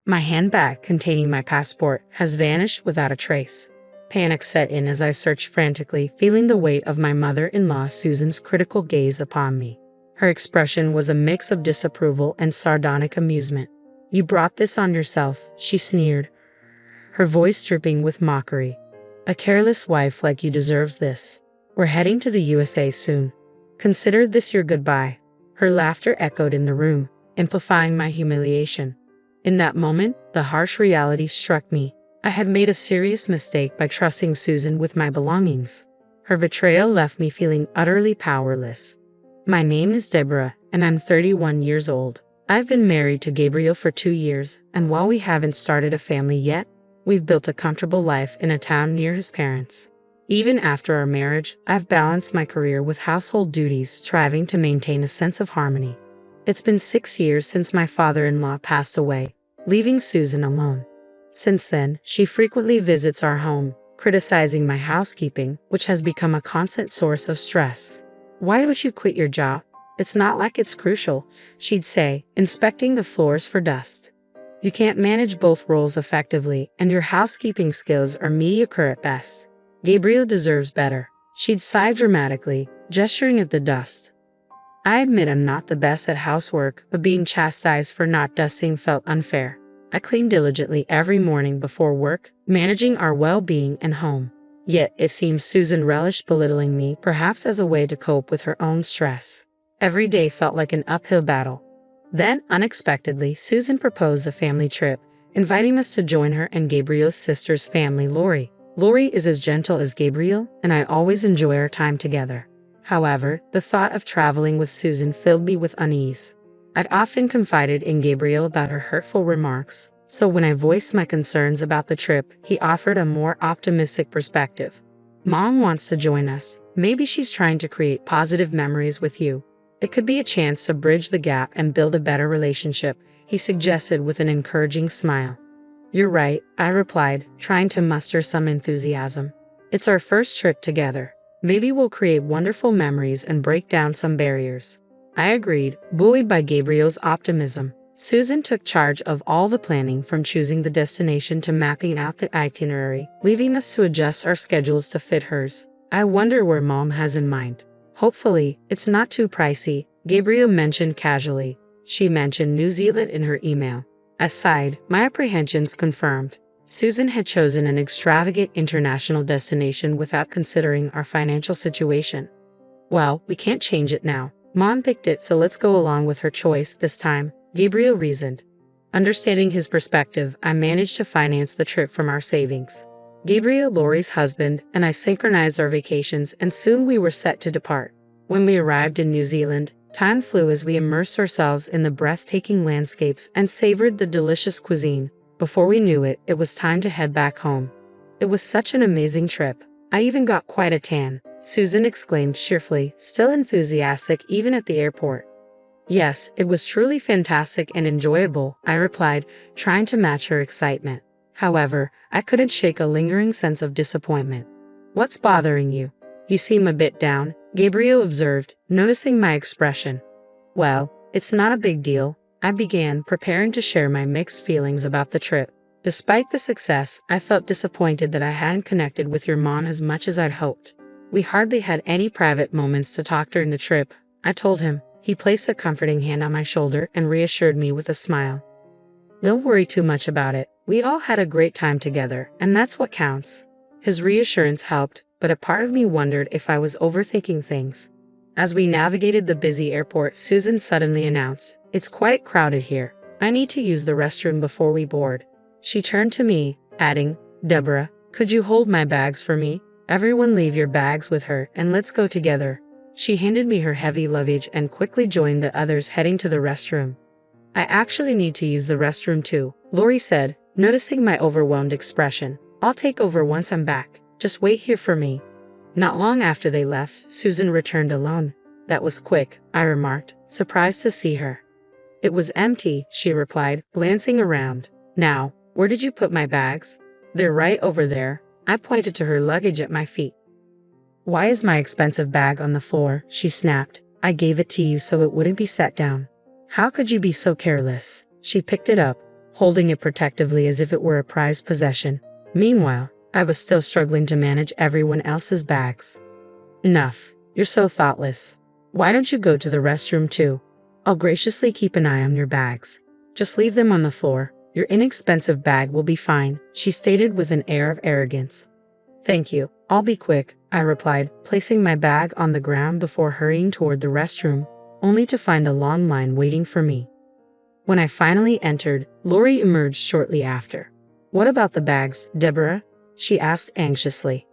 My handbag containing my passport has vanished without a trace. Panic set in as I searched frantically, feeling the weight of my mother-in-law Susan's critical gaze upon me. Her expression was a mix of disapproval and sardonic amusement. "You brought this on yourself," she sneered, her voice dripping with mockery. "A careless wife like you deserves this. We're heading to the USA soon. Consider this your goodbye." Her laughter echoed in the room, amplifying my humiliation. In that moment, the harsh reality struck me. I had made a serious mistake by trusting Susan with my belongings. Her betrayal left me feeling utterly powerless. "My name is Deborah, and I'm 31 years old. I've been married to Gabriel for 2 years, and while we haven't started a family yet, we've built a comfortable life in a town near his parents. Even after our marriage, I've balanced my career with household duties, striving to maintain a sense of harmony. It's been 6 years since my father-in-law passed away, leaving Susan alone. Since then, she frequently visits our home, criticizing my housekeeping, which has become a constant source of stress. 'Why would you quit your job? It's not like it's crucial,' she'd say, inspecting the floors for dust. 'You can't manage both roles effectively, and your housekeeping skills are mediocre at best. Gabriel deserves better,' she'd sigh dramatically, gesturing at the dust. I admit I'm not the best at housework, but being chastised for not dusting felt unfair. I cleaned diligently every morning before work, managing our well-being and home. Yet it seems Susan relished belittling me, perhaps as a way to cope with her own stress. Every day felt like an uphill battle. Then, unexpectedly, Susan proposed a family trip, inviting us to join her and Gabriel's sister's family, Lori. Lori is as gentle as Gabriel, and I always enjoy our time together. However, the thought of traveling with Susan filled me with unease. I'd often confided in Gabriel about her hurtful remarks, so when I voiced my concerns about the trip, he offered a more optimistic perspective. "Mom wants to join us. Maybe she's trying to create positive memories with you. It could be a chance to bridge the gap and build a better relationship," he suggested with an encouraging smile. "You're right," I replied, trying to muster some enthusiasm. "It's our first trip together. Maybe we'll create wonderful memories and break down some barriers." I agreed, buoyed by Gabriel's optimism. Susan took charge of all the planning, from choosing the destination to mapping out the itinerary, leaving us to adjust our schedules to fit hers. "I wonder where Mom has in mind. Hopefully, it's not too pricey," Gabriel mentioned casually. She mentioned New Zealand in her email. I sighed, my apprehensions confirmed. Susan had chosen an extravagant international destination without considering our financial situation. "Well, we can't change it now. Mom picked it, so let's go along with her choice this time," Gabriel reasoned. Understanding his perspective, I managed to finance the trip from our savings. Gabriel, Lori's husband, and I synchronized our vacations, and soon we were set to depart. When we arrived in New Zealand, time flew as we immersed ourselves in the breathtaking landscapes and savored the delicious cuisine. Before we knew it, it was time to head back home. "It was such an amazing trip. I even got quite a tan," Susan exclaimed cheerfully, still enthusiastic even at the airport. "Yes, it was truly fantastic and enjoyable," I replied, trying to match her excitement. However, I couldn't shake a lingering sense of disappointment. "What's bothering you? You seem a bit down," Gabriel observed, noticing my expression. "Well, it's not a big deal," I began, preparing to share my mixed feelings about the trip. "Despite the success, I felt disappointed that I hadn't connected with your mom as much as I'd hoped. We hardly had any private moments to talk during the trip," I told him. He placed a comforting hand on my shoulder and reassured me with a smile. "Don't worry too much about it. We all had a great time together, and that's what counts." His reassurance helped, but a part of me wondered if I was overthinking things. As we navigated the busy airport, Susan suddenly announced, "It's quite crowded here. I need to use the restroom before we board." She turned to me, adding, "Deborah, could you hold my bags for me? Everyone leave your bags with her, and let's go together." She handed me her heavy luggage and quickly joined the others heading to the restroom. "I actually need to use the restroom too," Lori said, noticing my overwhelmed expression. "I'll take over once I'm back. Just wait here for me." Not long after they left, Susan returned alone. "That was quick," I remarked, surprised to see her. "It was empty," she replied, glancing around. "Now, where did you put my bags?" "They're right over there." I pointed to her luggage at my feet. "Why is my expensive bag on the floor?" she snapped. "I gave it to you so it wouldn't be set down." "How could you be so careless?" She picked it up, holding it protectively as if it were a prized possession. Meanwhile, I was still struggling to manage everyone else's bags. Enough. You're so thoughtless. Why don't you go to the restroom too? I'll graciously keep an eye on your bags. Just leave them on the floor. Your inexpensive bag will be fine, she stated with an air of arrogance. Thank you. I'll be quick, I replied, placing my bag on the ground before hurrying toward the restroom, only to find a long line waiting for me. When I finally entered, Lori emerged shortly after. What about the bags, Deborah? She asked anxiously.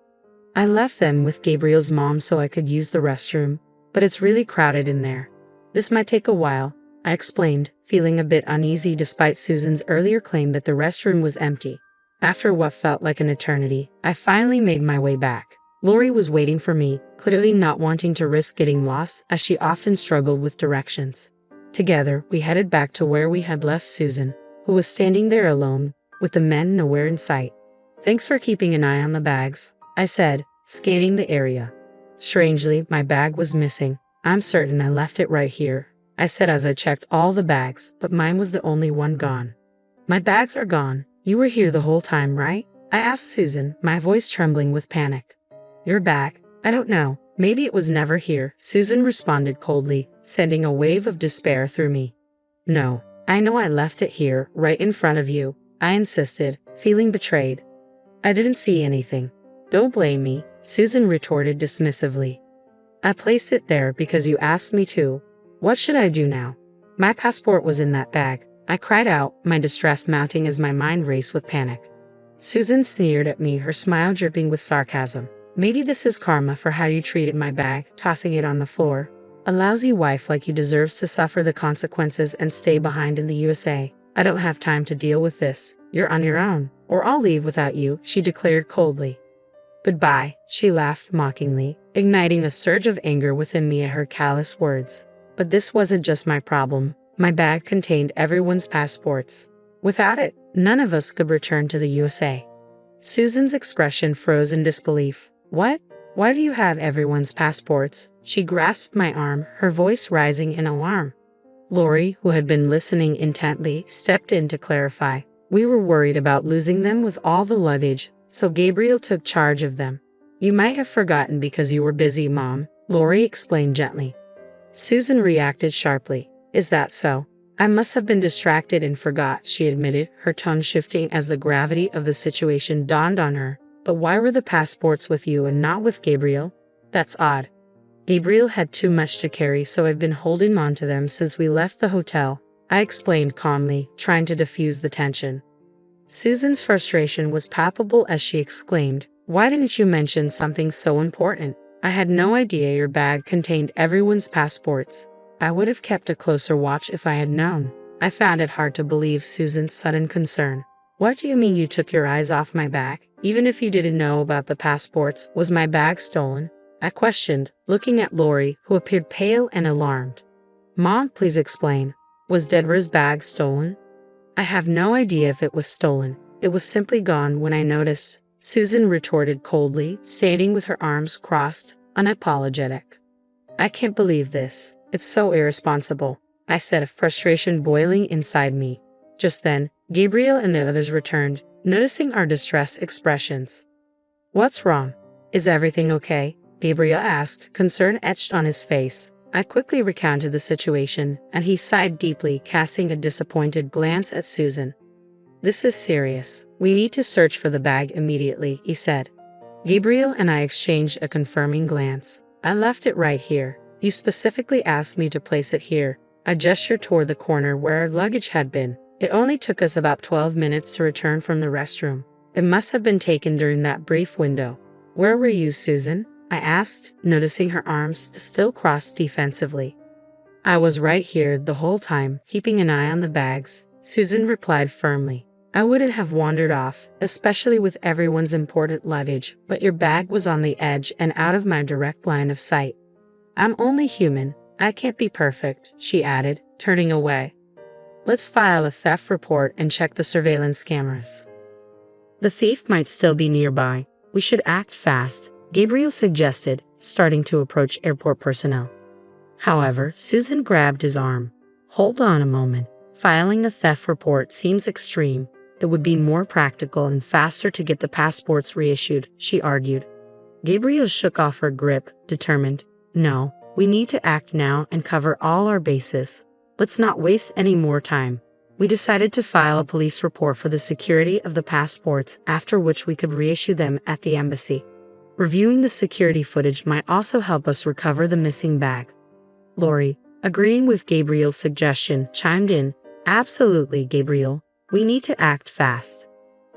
I left them with Gabriel's mom so I could use the restroom, but it's really crowded in there. This might take a while, I explained, feeling a bit uneasy despite Susan's earlier claim that the restroom was empty. After what felt like an eternity, I finally made my way back. Lori was waiting for me, clearly not wanting to risk getting lost as she often struggled with directions. Together, we headed back to where we had left Susan, who was standing there alone, with the men nowhere in sight. Thanks for keeping an eye on the bags, I said, scanning the area. Strangely, my bag was missing. I'm certain I left it right here, I said as I checked all the bags, but mine was the only one gone. My bags are gone. You were here the whole time, right? I asked Susan, my voice trembling with panic. Your bag? I don't know. Maybe it was never here, Susan responded coldly, sending a wave of despair through me. No, I know I left it here, right in front of you, I insisted, feeling betrayed. I didn't see anything. Don't blame me, Susan retorted dismissively. I placed it there because you asked me to. What should I do now? My passport was in that bag, I cried out, my distress mounting as my mind raced with panic. Susan sneered at me, her smile dripping with sarcasm. Maybe this is karma for how you treated my bag, tossing it on the floor. A lousy wife like you deserves to suffer the consequences and stay behind in the USA. I don't have time to deal with this. You're on your own, or I'll leave without you, she declared coldly. Goodbye, she laughed mockingly, igniting a surge of anger within me at her callous words. But this wasn't just my problem. My bag contained everyone's passports. Without it, none of us could return to the USA. Susan's expression froze in disbelief. What? Why do you have everyone's passports? She grasped my arm, her voice rising in alarm. Lori, who had been listening intently, stepped in to clarify. We were worried about losing them with all the luggage, so Gabriel took charge of them. You might have forgotten because you were busy, Mom, Lori explained gently. Susan reacted sharply. Is that so? I must have been distracted and forgot, she admitted, her tone shifting as the gravity of the situation dawned on her. But why were the passports with you and not with Gabriel? That's odd. Gabriel had too much to carry, so I've been holding on to them since we left the hotel, I explained calmly, trying to diffuse the tension. Susan's frustration was palpable as she exclaimed, Why didn't you mention something so important? I had no idea your bag contained everyone's passports. I would have kept a closer watch if I had known. I found it hard to believe Susan's sudden concern. What do you mean you took your eyes off my bag? Even if you didn't know about the passports, was my bag stolen? I questioned, looking at Lori, who appeared pale and alarmed. Mom, please explain. Was Deborah's bag stolen? I have no idea if it was stolen. It was simply gone when I noticed, Susan retorted coldly, standing with her arms crossed, unapologetic. I can't believe this. It's so irresponsible, I said, frustration boiling inside me. Just then, Gabriel and the others returned, noticing our distressed expressions. What's wrong? Is everything okay? Gabriel asked, concern etched on his face. I quickly recounted the situation, and he sighed deeply, casting a disappointed glance at Susan. This is serious. We need to search for the bag immediately, he said. Gabriel and I exchanged a confirming glance. I left it right here. You specifically asked me to place it here. I gestured toward the corner where our luggage had been. It only took us about 12 minutes to return from the restroom. It must have been taken during that brief window. Where were you, Susan? I asked, noticing her arms still crossed defensively. I was right here the whole time, keeping an eye on the bags, Susan replied firmly. I wouldn't have wandered off, especially with everyone's important luggage, but your bag was on the edge and out of my direct line of sight. I'm only human. I can't be perfect, she added, turning away. Let's file a theft report and check the surveillance cameras. The thief might still be nearby. We should act fast, Gabriel suggested, starting to approach airport personnel. However, Susan grabbed his arm. Hold on a moment. Filing a theft report seems extreme. It would be more practical and faster to get the passports reissued, she argued. Gabriel shook off her grip, determined. No, we need to act now and cover all our bases. Let's not waste any more time. We decided to file a police report for the security of the passports, after which we could reissue them at the embassy. Reviewing the security footage might also help us recover the missing bag. Lori, agreeing with Gabriel's suggestion, chimed in. Absolutely, Gabriel. We need to act fast.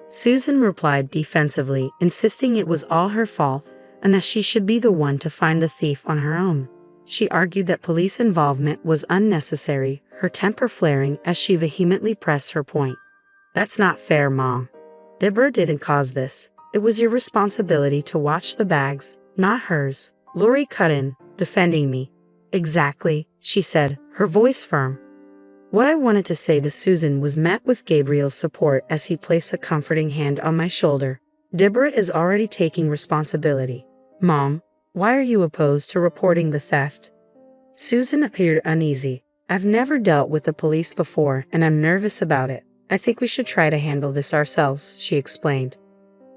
Susan replied defensively, insisting it was all her fault and that she should be the one to find the thief on her own. She argued that police involvement was unnecessary, her temper flaring as she vehemently pressed her point. That's not fair, Mom. Deborah didn't cause this. It was your responsibility to watch the bags, not hers. Lori cut in, defending me. Exactly, she said, her voice firm. What I wanted to say to Susan was met with Gabriel's support as he placed a comforting hand on my shoulder. Deborah is already taking responsibility. Mom, why are you opposed to reporting the theft? Susan appeared uneasy. I've never dealt with the police before and I'm nervous about it. I think we should try to handle this ourselves, she explained.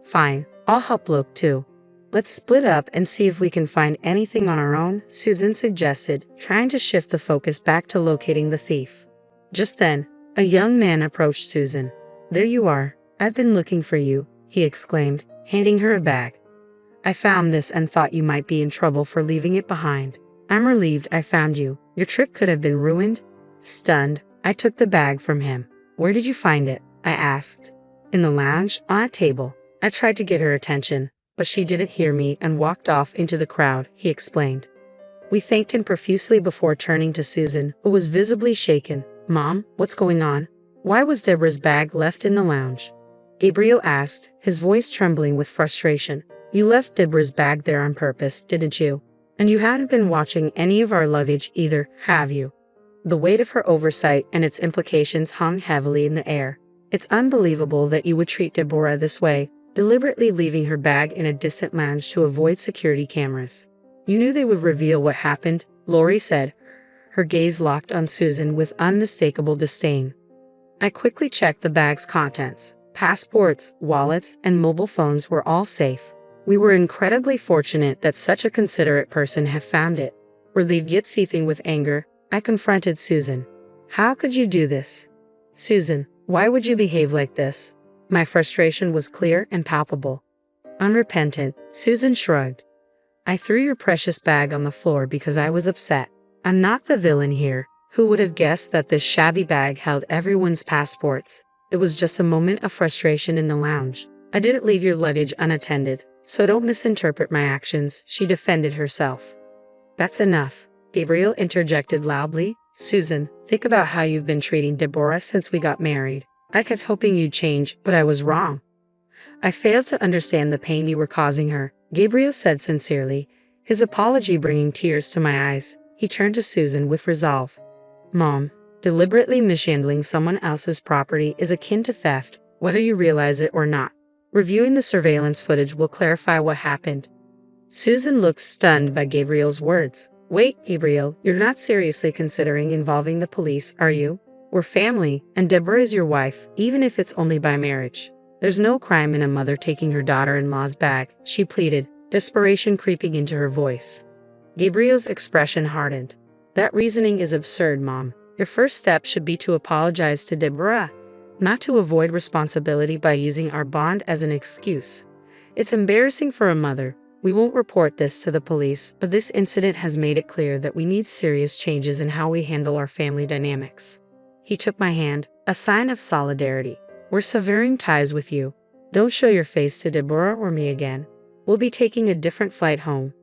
Fine, I'll help look too. Let's split up and see if we can find anything on our own, Susan suggested, trying to shift the focus back to locating the thief. Just then, a young man approached Susan. There you are. I've been looking for you, he exclaimed, handing her a bag. I found this and thought you might be in trouble for leaving it behind. I'm relieved I found you. Your trip could have been ruined. Stunned, I took the bag from him. Where did you find it? I asked. In the lounge, on a table. I tried to get her attention, but she didn't hear me and walked off into the crowd, he explained. We thanked him profusely before turning to Susan, who was visibly shaken. Mom, what's going on? Why was Deborah's bag left in the lounge? Gabriel asked, his voice trembling with frustration. You left Deborah's bag there on purpose, didn't you? And you hadn't been watching any of our luggage either, have you? The weight of her oversight and its implications hung heavily in the air. It's unbelievable that you would treat Deborah this way, deliberately leaving her bag in a distant lounge to avoid security cameras. You knew they would reveal what happened, Lori said, her gaze locked on Susan with unmistakable disdain. I quickly checked the bag's contents. Passports, wallets, and mobile phones were all safe. We were incredibly fortunate that such a considerate person had found it. Relieved yet seething with anger, I confronted Susan. How could you do this? Susan, why would you behave like this? My frustration was clear and palpable. Unrepentant, Susan shrugged. I threw your precious bag on the floor because I was upset. I'm not the villain here. Who would have guessed that this shabby bag held everyone's passports? It was just a moment of frustration in the lounge. I didn't leave your luggage unattended, so don't misinterpret my actions, she defended herself. That's enough, Gabriel interjected loudly. Susan, think about how you've been treating Deborah since we got married. I kept hoping you'd change, but I was wrong. I failed to understand the pain you were causing her, Gabriel said sincerely, his apology bringing tears to my eyes. He turned to Susan with resolve. Mom, deliberately mishandling someone else's property is akin to theft, whether you realize it or not. Reviewing the surveillance footage will clarify what happened. Susan looked stunned by Gabriel's words. Wait, Gabriel, you're not seriously considering involving the police, are you? We're family, and Deborah is your wife, even if it's only by marriage. There's no crime in a mother taking her daughter-in-law's bag, she pleaded, desperation creeping into her voice. Gabriel's expression hardened. That reasoning is absurd, Mom. Your first step should be to apologize to Deborah, not to avoid responsibility by using our bond as an excuse. It's embarrassing for a mother. We won't report this to the police, but this incident has made it clear that we need serious changes in how we handle our family dynamics. He took my hand, a sign of solidarity. We're severing ties with you. Don't show your face to Deborah or me again. We'll be taking a different flight home.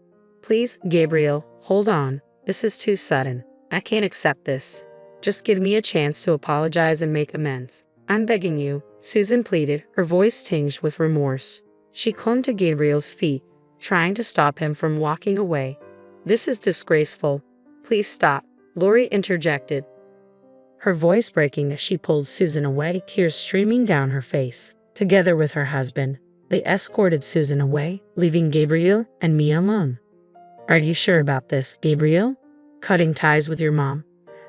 Please, Gabriel, hold on. This is too sudden. I can't accept this. Just give me a chance to apologize and make amends. I'm begging you, Susan pleaded, her voice tinged with remorse. She clung to Gabriel's feet, trying to stop him from walking away. This is disgraceful. Please stop, Lori interjected, her voice breaking as she pulled Susan away, tears streaming down her face. Together with her husband, they escorted Susan away, leaving Gabriel and me alone. Are you sure about this, Gabriel? Cutting ties with your mom?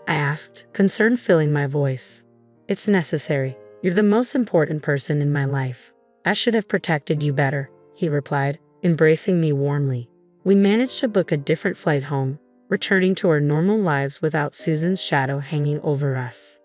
I asked, concern filling my voice. It's necessary. You're the most important person in my life. I should have protected you better, he replied, embracing me warmly. We managed to book a different flight home, returning to our normal lives without Susan's shadow hanging over us.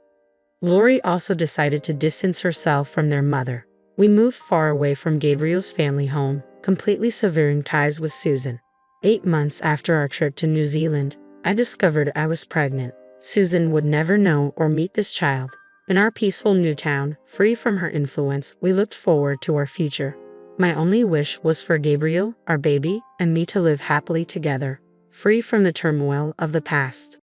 Lori also decided to distance herself from their mother. We moved far away from Gabriel's family home, completely severing ties with Susan. 8 months after our trip to New Zealand, I discovered I was pregnant. Susan would never know or meet this child. In our peaceful new town, free from her influence, we looked forward to our future. My only wish was for Gabriel, our baby, and me to live happily together, free from the turmoil of the past.